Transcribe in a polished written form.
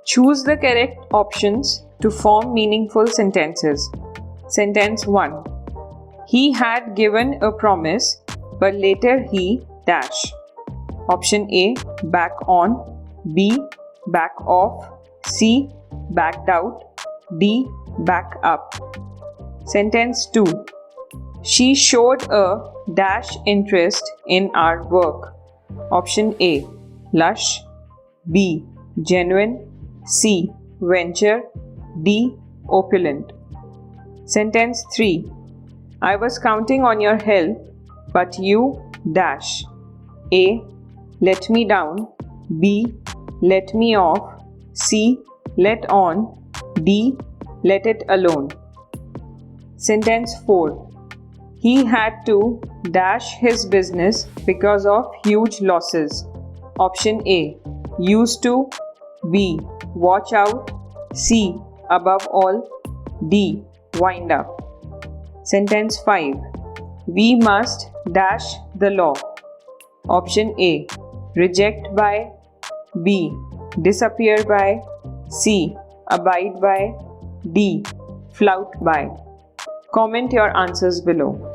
Choose the correct options to form meaningful sentences. Sentence 1. He had given a promise, but later he dash. Option A, back on. B, back off. C, backed out. D, back up. Sentence 2. She showed a dash interest in our work. Option A, lush. B, genuine. C, venture. D, opulent. Sentence 3. I was counting on your help, but you dash. A, let me down. B, let me off. C, let on. D, let it alone. Sentence 4. He had to dash his business because of huge losses. Option A, used to. B, watch out. C, above all. D, wind up. Sentence 5. We must dash the law. Option A, reject by. B, disappear by. C, abide by. D, flout by. Comment your answers below.